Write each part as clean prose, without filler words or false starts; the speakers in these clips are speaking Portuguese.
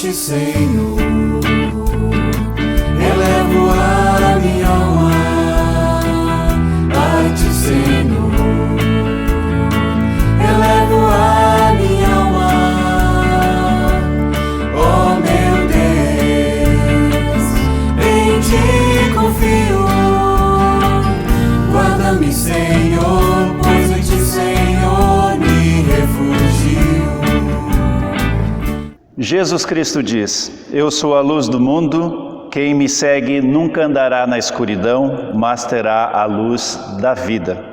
ti, Senhor. Elevo a minha alma a ti, Senhor. Elevo a minha alma, ó meu Deus, em ti confio. Guarda-me, Senhor, pois em ti, Senhor, me refugio. Jesus Cristo diz: eu sou a luz do mundo, quem me segue nunca andará na escuridão, mas terá a luz da vida.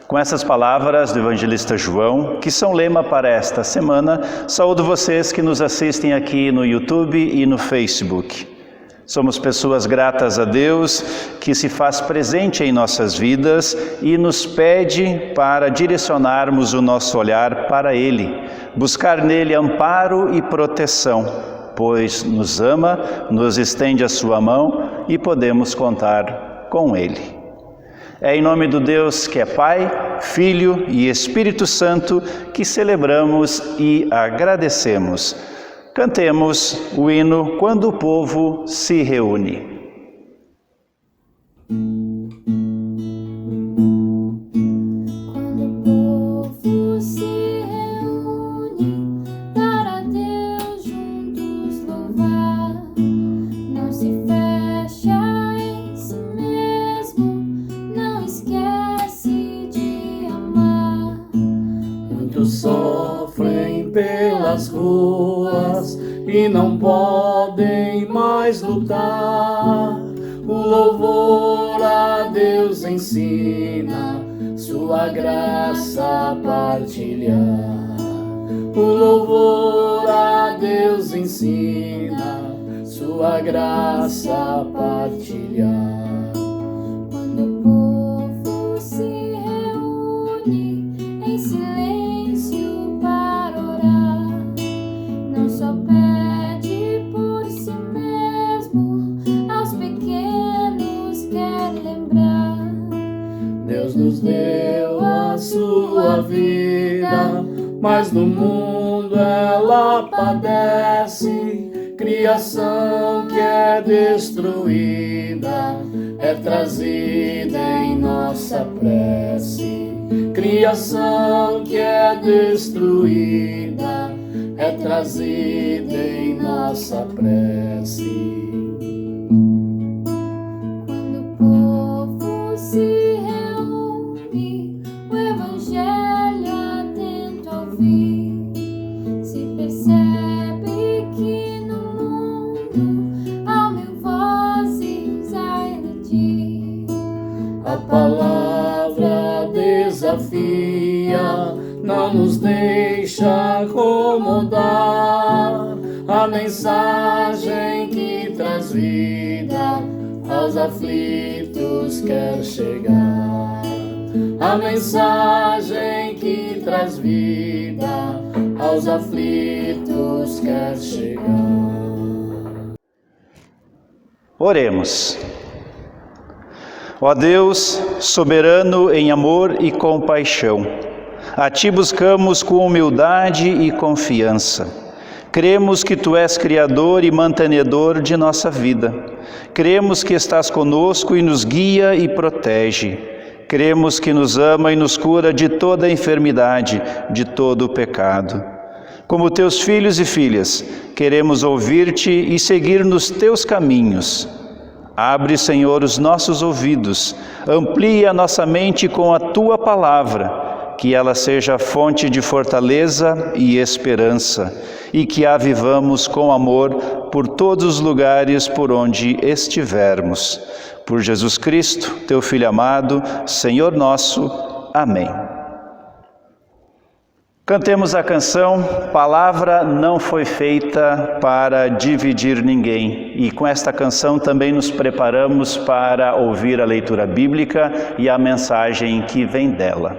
Com essas palavras do evangelista João, que são lema para esta semana, saúdo vocês que nos assistem aqui no YouTube e no Facebook. Somos pessoas gratas a Deus, que se faz presente em nossas vidas e nos pede para direcionarmos o nosso olhar para Ele, buscar nele amparo e proteção, pois nos ama, nos estende a sua mão e podemos contar com Ele. É em nome do Deus que é Pai, Filho e Espírito Santo que celebramos e agradecemos. Cantemos o hino Quando o Povo se Reúne. Sofrem pelas ruas e não podem mais lutar. O louvor a Deus ensina, sua graça partilhar. O louvor a Deus ensina, sua graça partilhar. Quando o povo se reúne em silêncio para orar, não só pede por si mesmo, aos pequenos quer lembrar. Deus nos deu a sua vida, mas no mundo ela padece. Criação que é destruída é trazida em nossa prece. Criação que é destruída é trazida em nossa prece. Quando o povo se reúne, o Evangelho atento a ouvir, se percebe que no mundo há mil vozes a eleger. A palavra desafia, não nos deixa acomodar. A mensagem que traz vida aos aflitos quer chegar. A mensagem que traz vida aos aflitos quer chegar. Oremos. Ó Deus, soberano em amor e compaixão, a Ti buscamos com humildade e confiança. Cremos que Tu és Criador e mantenedor de nossa vida. Cremos que estás conosco e nos guia e protege. Cremos que nos ama e nos cura de toda enfermidade, de todo o pecado. Como Teus filhos e filhas, queremos ouvir-Te e seguir nos Teus caminhos. Abre, Senhor, os nossos ouvidos, amplia a nossa mente com a Tua palavra, que ela seja fonte de fortaleza e esperança, e que a vivamos com amor por todos os lugares por onde estivermos. Por Jesus Cristo, Teu Filho amado, Senhor nosso. Amém. Cantemos a canção Palavra Não Foi Feita para Dividir Ninguém. E com esta canção também nos preparamos para ouvir a leitura bíblica e a mensagem que vem dela.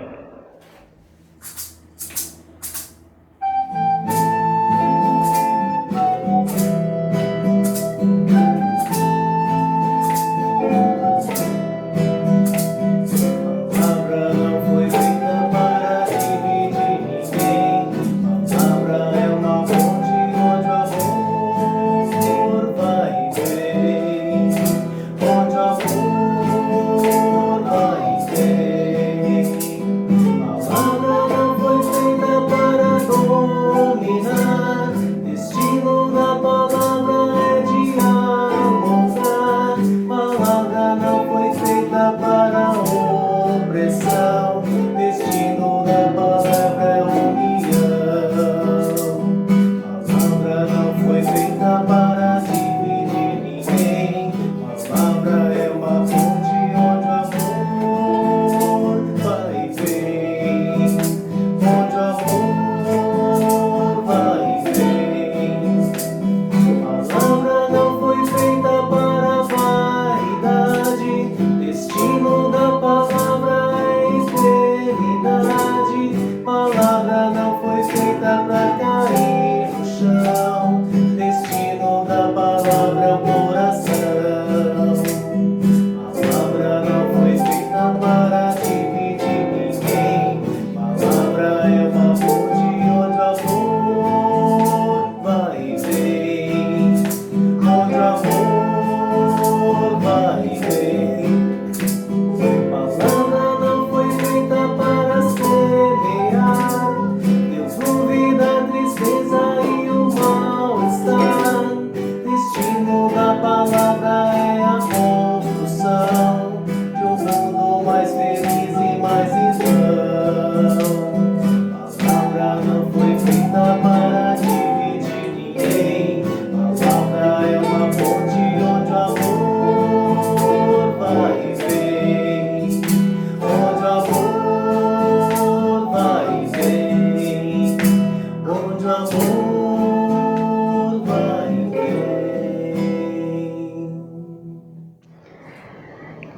amor vai e vem.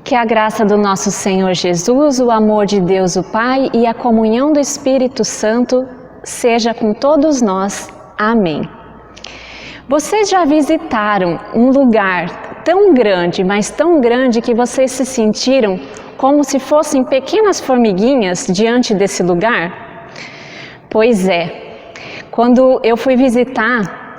Que a graça do nosso Senhor Jesus, o amor de Deus o Pai e a comunhão do Espírito Santo seja com todos nós. Amém. Vocês já visitaram um lugar tão grande, mas tão grande que vocês se sentiram como se fossem pequenas formiguinhas diante desse lugar? Pois é, quando eu fui visitar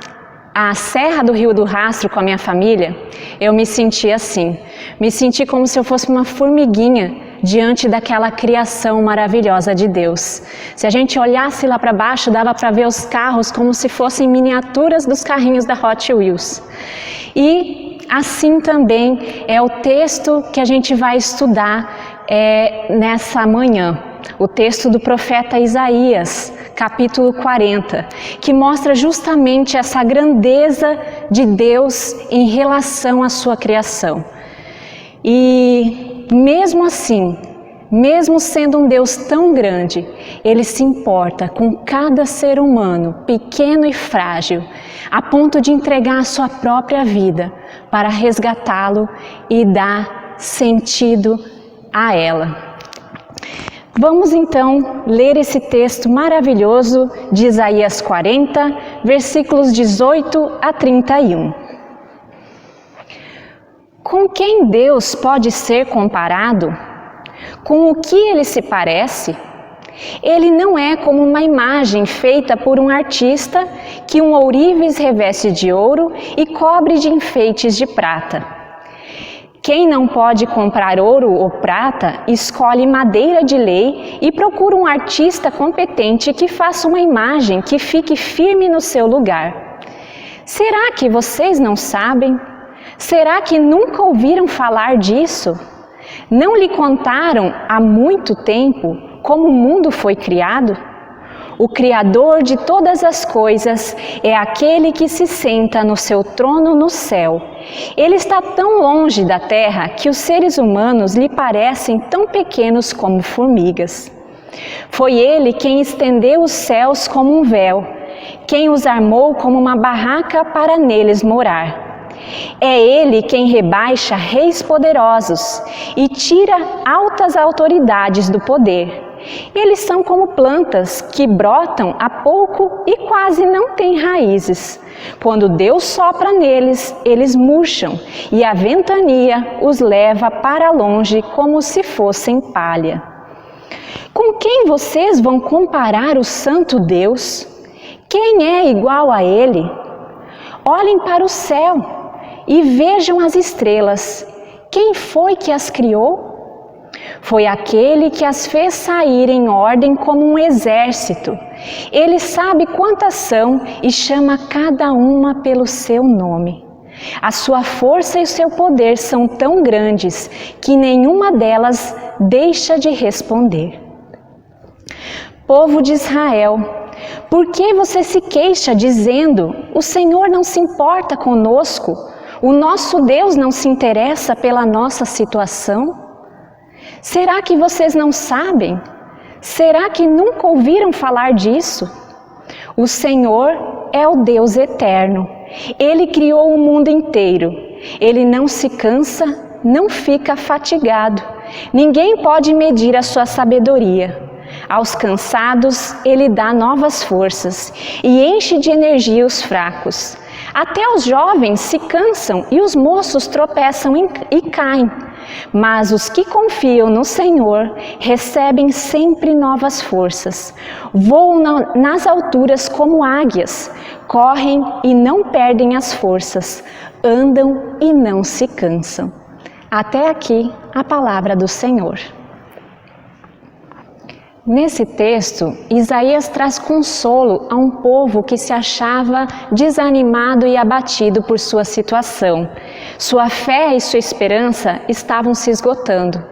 a Serra do Rio do Rastro com a minha família, eu me senti assim, me senti como se eu fosse uma formiguinha diante daquela criação maravilhosa de Deus. Se a gente olhasse lá para baixo, dava para ver os carros como se fossem miniaturas dos carrinhos da Hot Wheels. E assim também é o texto que a gente vai estudar nessa manhã, o texto do profeta Isaías, capítulo 40, que mostra justamente essa grandeza de Deus em relação à sua criação. E mesmo assim, mesmo sendo um Deus tão grande, Ele se importa com cada ser humano, pequeno e frágil, a ponto de entregar a sua própria vida para resgatá-lo e dar sentido a ela. Vamos então ler esse texto maravilhoso de Isaías 40, versículos 18 a 31. Com quem Deus pode ser comparado? Com o que ele se parece? Ele não é como uma imagem feita por um artista que um ourives reveste de ouro e cobre de enfeites de prata. Quem não pode comprar ouro ou prata, escolhe madeira de lei e procura um artista competente que faça uma imagem que fique firme no seu lugar. Será que vocês não sabem? Será que nunca ouviram falar disso? Não lhe contaram há muito tempo como o mundo foi criado? O Criador de todas as coisas é aquele que se senta no seu trono no céu. Ele está tão longe da terra que os seres humanos lhe parecem tão pequenos como formigas. Foi Ele quem estendeu os céus como um véu, quem os armou como uma barraca para neles morar. É Ele quem rebaixa reis poderosos e tira altas autoridades do poder. Eles são como plantas que brotam há pouco e quase não têm raízes. Quando Deus sopra neles, eles murcham e a ventania os leva para longe como se fossem palha. Com quem vocês vão comparar o Santo Deus? Quem é igual a Ele? Olhem para o céu e vejam as estrelas. Quem foi que as criou? Foi aquele que as fez sair em ordem como um exército. Ele sabe quantas são e chama cada uma pelo seu nome. A sua força e o seu poder são tão grandes que nenhuma delas deixa de responder. Povo de Israel, por que você se queixa dizendo: o Senhor não se importa conosco? O nosso Deus não se interessa pela nossa situação? Será que vocês não sabem? Será que nunca ouviram falar disso? O Senhor é o Deus eterno. Ele criou o mundo inteiro. Ele não se cansa, não fica fatigado. Ninguém pode medir a sua sabedoria. Aos cansados, Ele dá novas forças e enche de energia os fracos. Até os jovens se cansam e os moços tropeçam e caem. Mas os que confiam no Senhor recebem sempre novas forças. Voam nas alturas como águias, correm e não perdem as forças, andam e não se cansam. Até aqui a palavra do Senhor. Nesse texto, Isaías traz consolo a um povo que se achava desanimado e abatido por sua situação. Sua fé e sua esperança estavam se esgotando,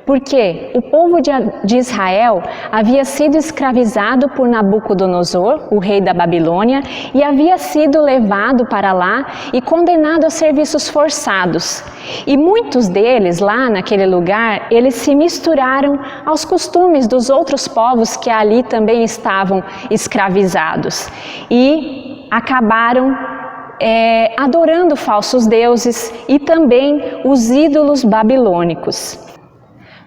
porque o povo de Israel havia sido escravizado por Nabucodonosor, o rei da Babilônia, e havia sido levado para lá e condenado a serviços forçados. E muitos deles, lá naquele lugar, eles se misturaram aos costumes dos outros outros povos que ali também estavam escravizados e acabaram adorando falsos deuses e também os ídolos babilônicos.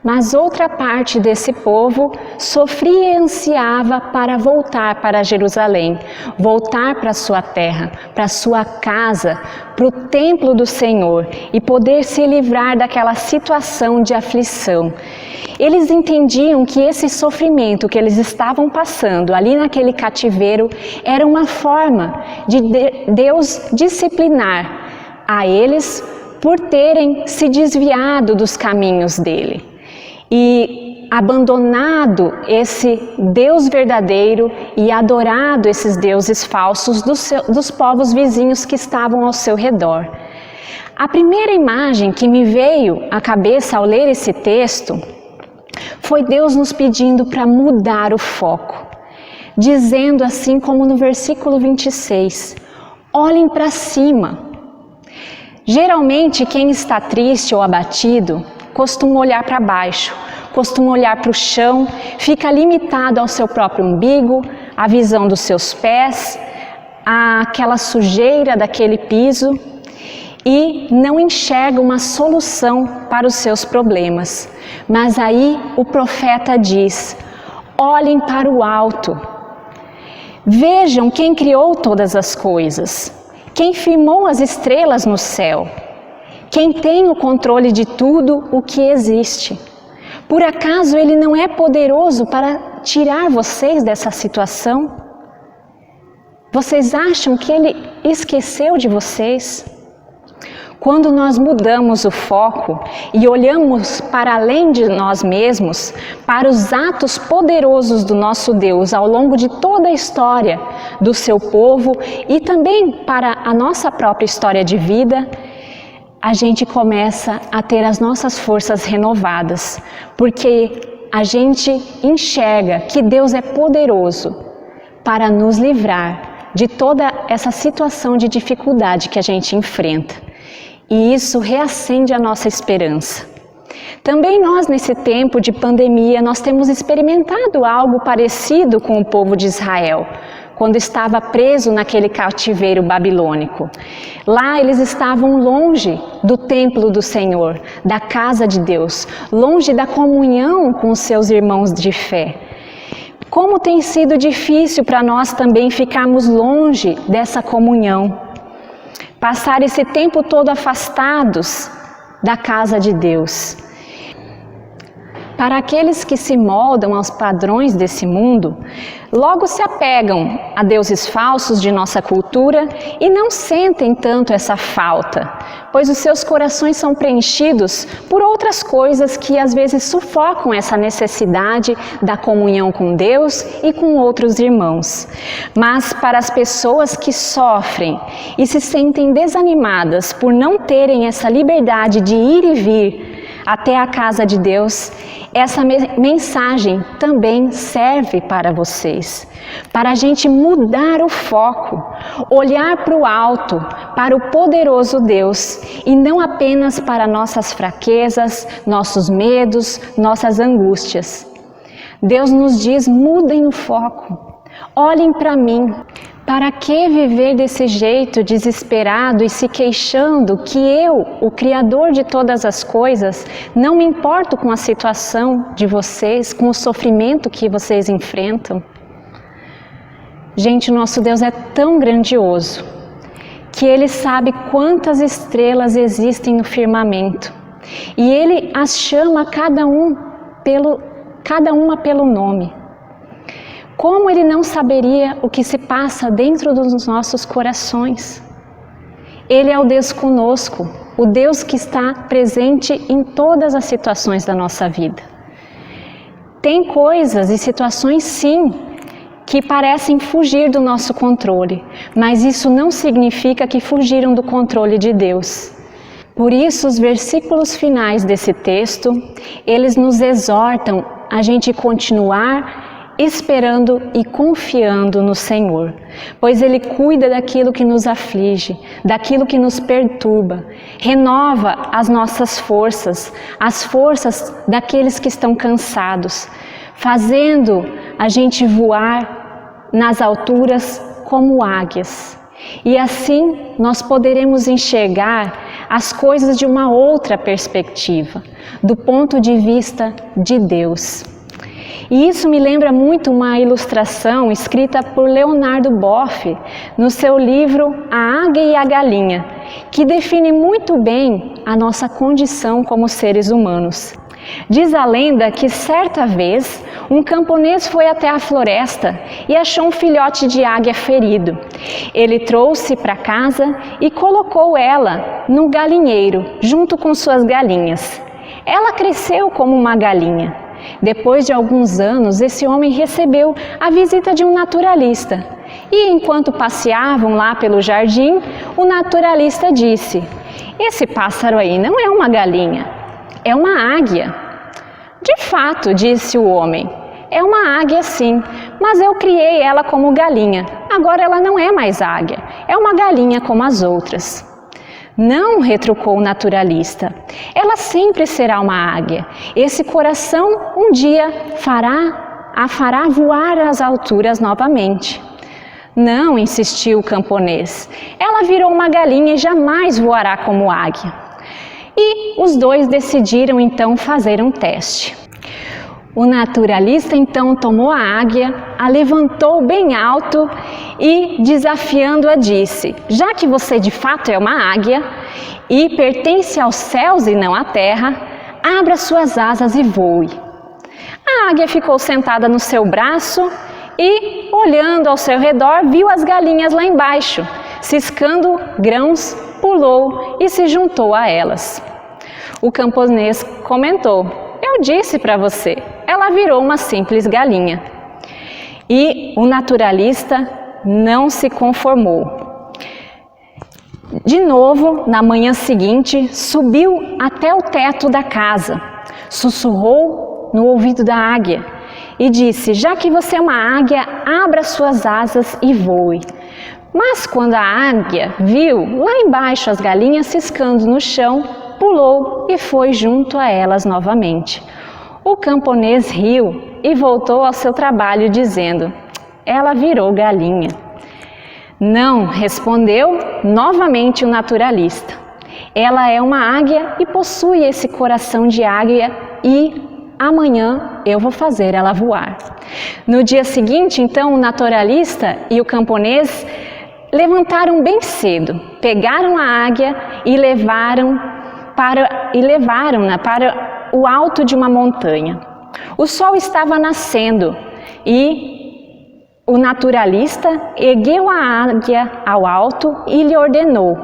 Mas outra parte desse povo sofria e ansiava para voltar para Jerusalém, voltar para sua terra, para sua casa, para o templo do Senhor e poder se livrar daquela situação de aflição. Eles entendiam que esse sofrimento que eles estavam passando ali naquele cativeiro era uma forma de Deus disciplinar a eles por terem se desviado dos caminhos dele e abandonado esse Deus verdadeiro e adorado esses deuses falsos dos povos vizinhos que estavam ao seu redor. A primeira imagem que me veio à cabeça ao ler esse texto foi Deus nos pedindo para mudar o foco, dizendo assim como no versículo 26, olhem para cima. Geralmente quem está triste ou abatido costuma olhar para baixo, costuma olhar para o chão, fica limitado ao seu próprio umbigo, à visão dos seus pés, àquela sujeira daquele piso e não enxerga uma solução para os seus problemas. Mas aí o profeta diz, olhem para o alto, vejam quem criou todas as coisas, quem firmou as estrelas no céu, quem tem o controle de tudo o que existe. Por acaso Ele não é poderoso para tirar vocês dessa situação? Vocês acham que Ele esqueceu de vocês? Quando nós mudamos o foco e olhamos para além de nós mesmos, para os atos poderosos do nosso Deus ao longo de toda a história do seu povo e também para a nossa própria história de vida, a gente começa a ter as nossas forças renovadas, porque a gente enxerga que Deus é poderoso para nos livrar de toda essa situação de dificuldade que a gente enfrenta. E isso reacende a nossa esperança. Também nós, nesse tempo de pandemia, nós temos experimentado algo parecido com o povo de Israel, quando estava preso naquele cativeiro babilônico. Lá eles estavam longe do templo do Senhor, da casa de Deus, longe da comunhão com os seus irmãos de fé. Como tem sido difícil para nós também ficarmos longe dessa comunhão, passar esse tempo todo afastados da casa de Deus. Para aqueles que se moldam aos padrões desse mundo, logo se apegam a deuses falsos de nossa cultura e não sentem tanto essa falta, pois os seus corações são preenchidos por outras coisas que às vezes sufocam essa necessidade da comunhão com Deus e com outros irmãos. Mas para as pessoas que sofrem e se sentem desanimadas por não terem essa liberdade de ir e vir até a casa de Deus, essa mensagem também serve para vocês, para a gente mudar o foco, olhar para o alto, para o poderoso Deus e não apenas para nossas fraquezas, nossos medos, nossas angústias. Deus nos diz, mudem o foco, olhem para mim. Para que viver desse jeito desesperado e se queixando que eu, o Criador de todas as coisas, não me importo com a situação de vocês, com o sofrimento que vocês enfrentam? Gente, nosso Deus é tão grandioso que Ele sabe quantas estrelas existem no firmamento e Ele as chama cada uma pelo nome. Como Ele não saberia o que se passa dentro dos nossos corações? Ele é o Deus conosco, o Deus que está presente em todas as situações da nossa vida. Tem coisas e situações, sim, que parecem fugir do nosso controle, mas isso não significa que fugiram do controle de Deus. Por isso, os versículos finais desse texto, eles nos exortam a gente continuar esperando e confiando no Senhor, pois Ele cuida daquilo que nos aflige, daquilo que nos perturba, renova as nossas forças, as forças daqueles que estão cansados, fazendo a gente voar nas alturas como águias. E assim nós poderemos enxergar as coisas de uma outra perspectiva, do ponto de vista de Deus. E isso me lembra muito uma ilustração escrita por Leonardo Boff no seu livro A Águia e a Galinha, que define muito bem a nossa condição como seres humanos. Diz a lenda que certa vez um camponês foi até a floresta e achou um filhote de águia ferido. Ele trouxe para casa e colocou ela no galinheiro junto com suas galinhas. Ela cresceu como uma galinha. Depois de alguns anos, esse homem recebeu a visita de um naturalista. E enquanto passeavam lá pelo jardim, o naturalista disse: "Esse pássaro aí não é uma galinha, é uma águia." "De fato", disse o homem, "é uma águia sim, mas eu criei ela como galinha. Agora ela não é mais águia, é uma galinha como as outras." "Não", retrucou o naturalista, "ela sempre será uma águia. Esse coração um dia a fará voar às alturas novamente." "Não", insistiu o camponês, "ela virou uma galinha e jamais voará como águia." E os dois decidiram então fazer um teste. O naturalista então tomou a águia, a levantou bem alto e, desafiando-a, disse: "Já que você de fato é uma águia e pertence aos céus e não à terra, abra suas asas e voe." A águia ficou sentada no seu braço e, olhando ao seu redor, viu as galinhas lá embaixo. Ciscando grãos, pulou e se juntou a elas. O camponês comentou: "Eu disse para você, ela virou uma simples galinha." E o naturalista não se conformou. De novo, na manhã seguinte, subiu até o teto da casa, sussurrou no ouvido da águia e disse: "Já que você é uma águia, abra suas asas e voe." Mas quando a águia viu lá embaixo as galinhas ciscando no chão, pulou e foi junto a elas novamente. O camponês riu e voltou ao seu trabalho dizendo: "Ela virou galinha." "Não", respondeu novamente o naturalista. "Ela é uma águia e possui esse coração de águia e amanhã eu vou fazer ela voar." No dia seguinte, então, o naturalista e o camponês levantaram bem cedo, pegaram a águia e levaram-na para o alto de uma montanha. O sol estava nascendo e o naturalista ergueu a águia ao alto e lhe ordenou: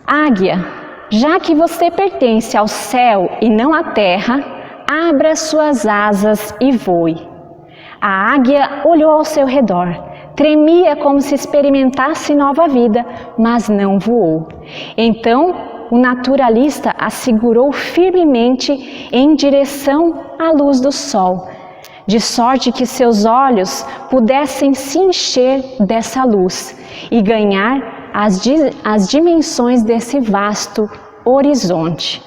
"Águia, já que você pertence ao céu e não à terra, abra suas asas e voe." A águia olhou ao seu redor, tremia como se experimentasse nova vida, mas não voou. Então o naturalista a segurou firmemente em direção à luz do sol, de sorte que seus olhos pudessem se encher dessa luz e ganhar as dimensões desse vasto horizonte.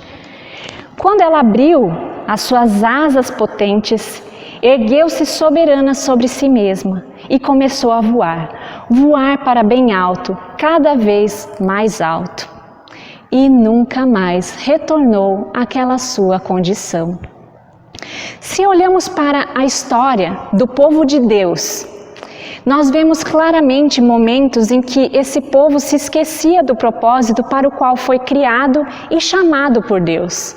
Quando ela abriu as suas asas potentes, ergueu-se soberana sobre si mesma e começou a voar para bem alto, cada vez mais alto. E nunca mais retornou àquela sua condição. Se olhamos para a história do povo de Deus, nós vemos claramente momentos em que esse povo se esquecia do propósito para o qual foi criado e chamado por Deus.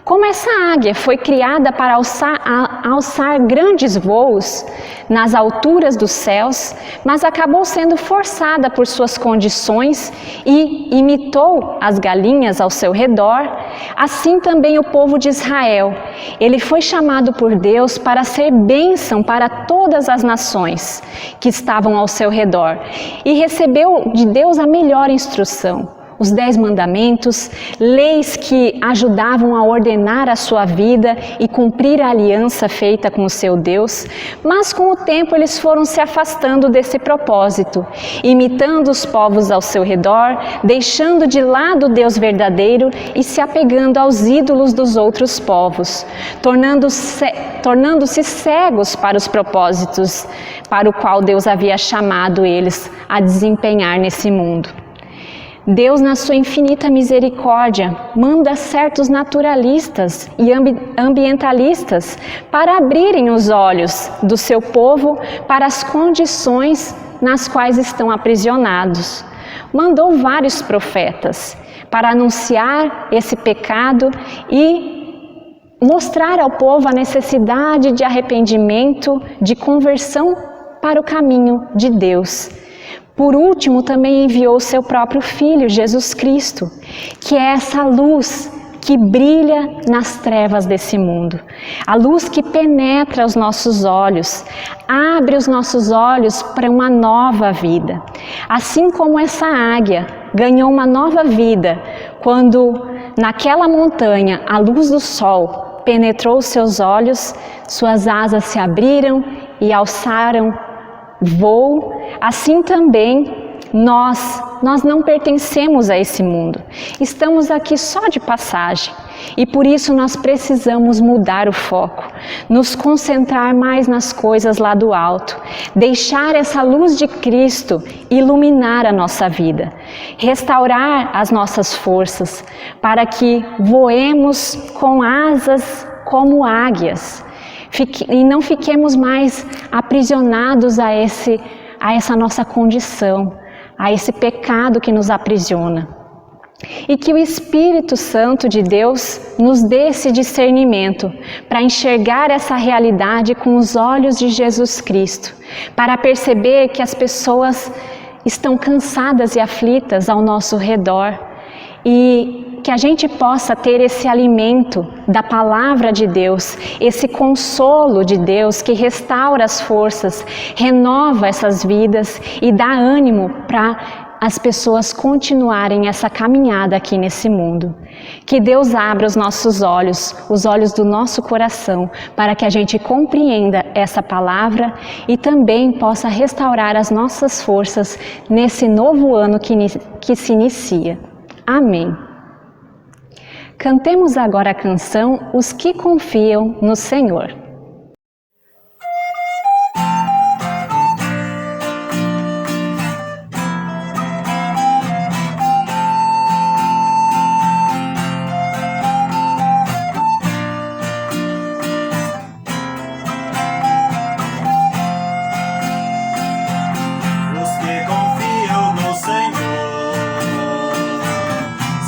Como essa águia foi criada para alçar grandes voos nas alturas dos céus, mas acabou sendo forçada por suas condições e imitou as galinhas ao seu redor, assim também o povo de Israel. Ele foi chamado por Deus para ser bênção para todas as nações que estavam ao seu redor e recebeu de Deus a melhor instrução. os 10 mandamentos, leis que ajudavam a ordenar a sua vida e cumprir a aliança feita com o seu Deus, mas com o tempo eles foram se afastando desse propósito, imitando os povos ao seu redor, deixando de lado o Deus verdadeiro e se apegando aos ídolos dos outros povos, tornando-se cegos para os propósitos para o qual Deus havia chamado eles a desempenhar nesse mundo. Deus, na sua infinita misericórdia, manda certos naturalistas e ambientalistas para abrirem os olhos do seu povo para as condições nas quais estão aprisionados. Mandou vários profetas para anunciar esse pecado e mostrar ao povo a necessidade de arrependimento, de conversão para o caminho de Deus. Por último, também enviou o seu próprio Filho, Jesus Cristo, que é essa luz que brilha nas trevas desse mundo. A luz que penetra os nossos olhos, abre os nossos olhos para uma nova vida. Assim como essa águia ganhou uma nova vida quando naquela montanha a luz do sol penetrou os seus olhos, suas asas se abriram e alçaram voo, assim também nós não pertencemos a esse mundo. Estamos aqui só de passagem e por isso nós precisamos mudar o foco, nos concentrar mais nas coisas lá do alto, deixar essa luz de Cristo iluminar a nossa vida, restaurar as nossas forças para que voemos com asas como águias. E não fiquemos mais aprisionados a essa nossa condição, a esse pecado que nos aprisiona. E que o Espírito Santo de Deus nos dê esse discernimento para enxergar essa realidade com os olhos de Jesus Cristo, para perceber que as pessoas estão cansadas e aflitas ao nosso redor e que a gente possa ter esse alimento da palavra de Deus, esse consolo de Deus que restaura as forças, renova essas vidas e dá ânimo para as pessoas continuarem essa caminhada aqui nesse mundo. Que Deus abra os nossos olhos, os olhos do nosso coração, para que a gente compreenda essa palavra e também possa restaurar as nossas forças nesse novo ano que se inicia. Amém. Cantemos agora a canção Os que Confiam no Senhor. Os que confiam no Senhor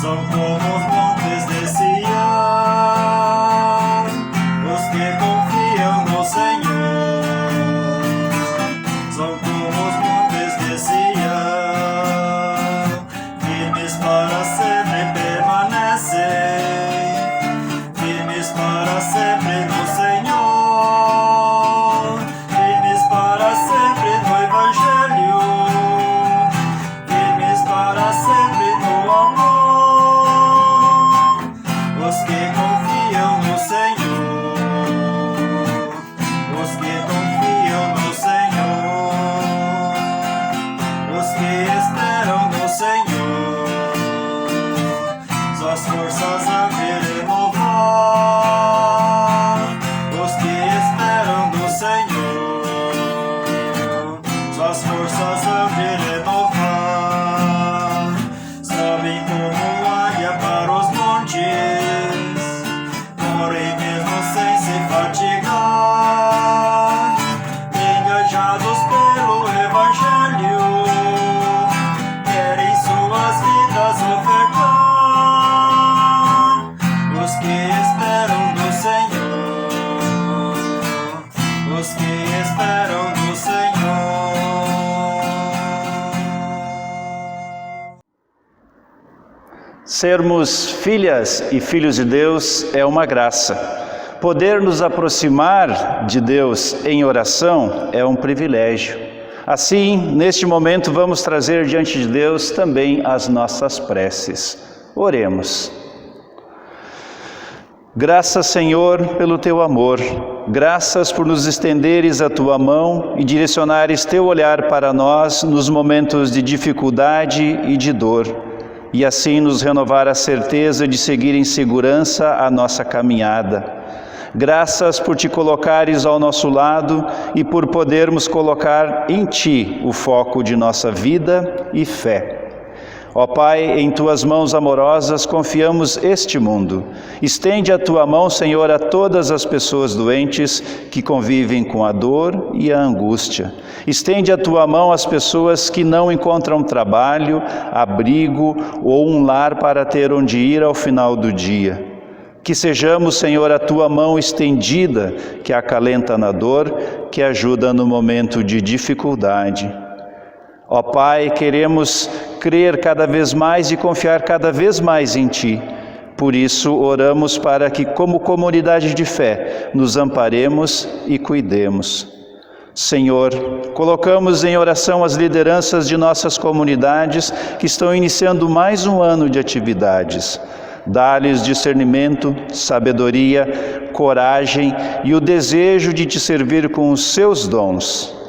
são como os montes de Sião. Os que confiam no Senhor são como os montes de Sião, firmes para sempre permanecem, firmes para sempre no Senhor, firmes para sempre no Evangelho, firmes para sempre no amor. Os que confiam no Senhor, os que confiam no Senhor, os que esperam no Senhor, suas forças há de renovar. Os que esperam no Senhor, suas forças há de renovar. Sobem como águia para os montes, porém mesmo sem se fatigar, engajados pelo Evangelho, querem suas vidas ofertar. Os que esperam no Senhor, os que esperam no Senhor. Sermos filhas e filhos de Deus é uma graça. Poder nos aproximar de Deus em oração é um privilégio. Assim, neste momento, vamos trazer diante de Deus também as nossas preces. Oremos. Graças, Senhor, pelo Teu amor. Graças por nos estenderes a Tua mão e direcionares Teu olhar para nós nos momentos de dificuldade e de dor, e assim nos renovar a certeza de seguir em segurança a nossa caminhada. Graças por Te colocares ao nosso lado e por podermos colocar em Ti o foco de nossa vida e fé. Ó Pai, em Tuas mãos amorosas confiamos este mundo. Estende a Tua mão, Senhor, a todas as pessoas doentes que convivem com a dor e a angústia. Estende a Tua mão às pessoas que não encontram trabalho, abrigo ou um lar para ter onde ir ao final do dia. Que sejamos, Senhor, a Tua mão estendida, que acalenta na dor, que ajuda no momento de dificuldade. Ó Pai, queremos crer cada vez mais e confiar cada vez mais em Ti. Por isso, oramos para que, como comunidade de fé, nos amparemos e cuidemos. Senhor, colocamos em oração as lideranças de nossas comunidades que estão iniciando mais um ano de atividades. Dá-lhes discernimento, sabedoria, coragem e o desejo de Te servir com os Seus dons.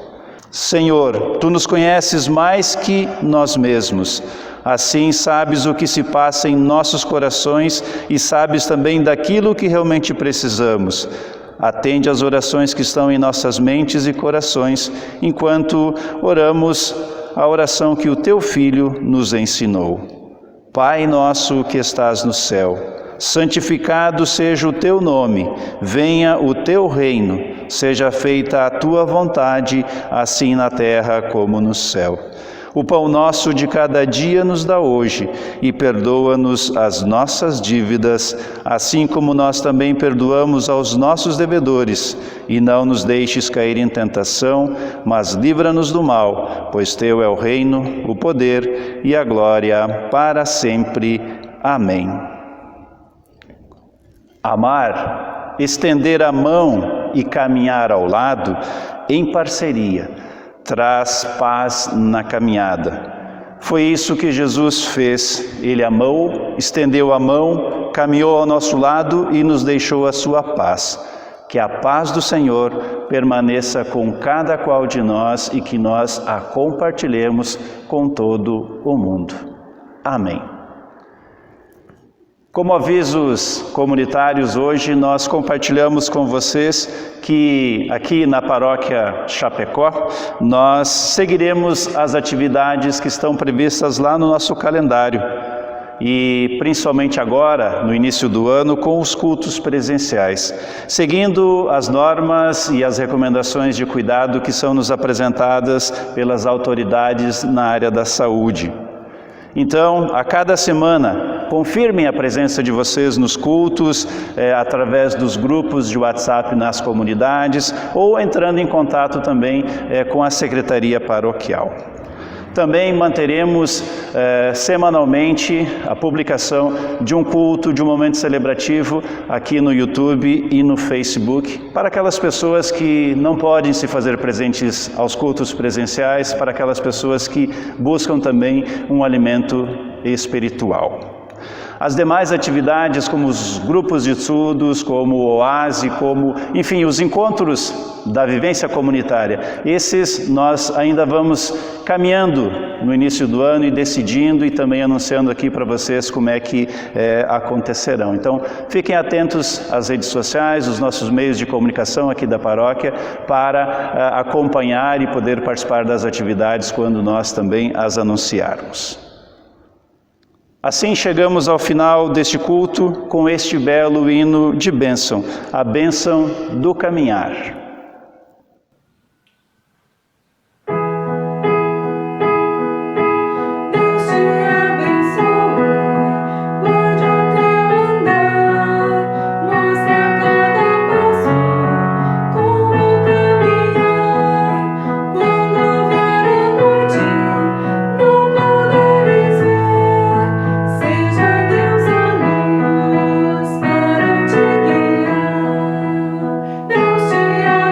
Senhor, Tu nos conheces mais que nós mesmos. Assim sabes o que se passa em nossos corações e sabes também daquilo que realmente precisamos. Atende às orações que estão em nossas mentes e corações, enquanto oramos a oração que o Teu Filho nos ensinou. Pai nosso que estás no céu, santificado seja o Teu nome, venha o Teu reino, seja feita a Tua vontade, assim na terra como no céu. O pão nosso de cada dia nos dá hoje, e perdoa-nos as nossas dívidas, assim como nós também perdoamos aos nossos devedores. E não nos deixes cair em tentação, mas livra-nos do mal, pois Teu é o reino, o poder e a glória para sempre. Amém. Amar, estender a mão e caminhar ao lado, em parceria, traz paz na caminhada. Foi isso que Jesus fez. Ele amou, estendeu a mão, caminhou ao nosso lado e nos deixou a sua paz. Que a paz do Senhor permaneça com cada qual de nós e que nós a compartilhemos com todo o mundo. Amém. Como avisos comunitários, hoje nós compartilhamos com vocês que aqui na paróquia Chapecó, nós seguiremos as atividades que estão previstas lá no nosso calendário. E principalmente agora, no início do ano, com os cultos presenciais, seguindo as normas e as recomendações de cuidado que são nos apresentadas pelas autoridades na área da saúde. Então, a cada semana, confirmem a presença de vocês nos cultos, através dos grupos de WhatsApp nas comunidades, ou entrando em contato também com a Secretaria Paroquial. Também manteremos semanalmente a publicação de um culto, de um momento celebrativo aqui no YouTube e no Facebook, para aquelas pessoas que não podem se fazer presentes aos cultos presenciais, para aquelas pessoas que buscam também um alimento espiritual. As demais atividades, como os grupos de estudos, como o OASE, como, enfim, os encontros da vivência comunitária, esses nós ainda vamos caminhando no início do ano e decidindo e também anunciando aqui para vocês como é que acontecerão. Então, fiquem atentos às redes sociais, os nossos meios de comunicação aqui da paróquia, para acompanhar e poder participar das atividades quando nós também as anunciarmos. Assim chegamos ao final deste culto com este belo hino de bênção, a bênção do caminhar. Deus te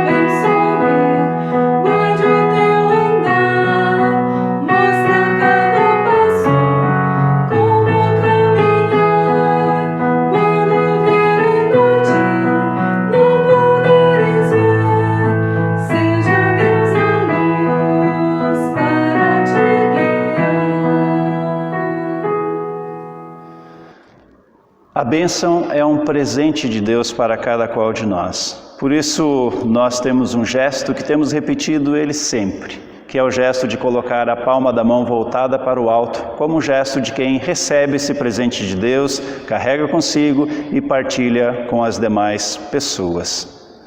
A bênção é um presente de Deus para cada qual de nós. Por isso, nós temos um gesto que temos repetido ele sempre, que é o gesto de colocar a palma da mão voltada para o alto, como um gesto de quem recebe esse presente de Deus, carrega consigo e partilha com as demais pessoas.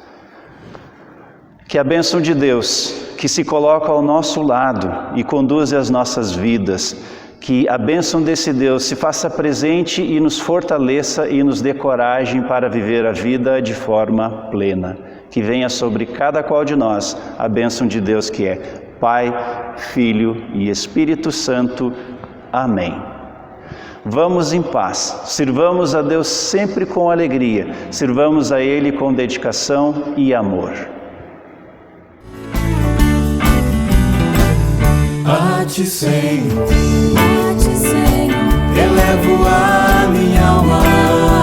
Que a bênção de Deus, que se coloca ao nosso lado e conduz as nossas vidas, que a bênção desse Deus se faça presente e nos fortaleça e nos dê coragem para viver a vida de forma plena. Que venha sobre cada qual de nós a bênção de Deus que é Pai, Filho e Espírito Santo. Amém. Vamos em paz, sirvamos a Deus sempre com alegria, sirvamos a Ele com dedicação e amor. A Ti, Senhor, elevo a minha alma.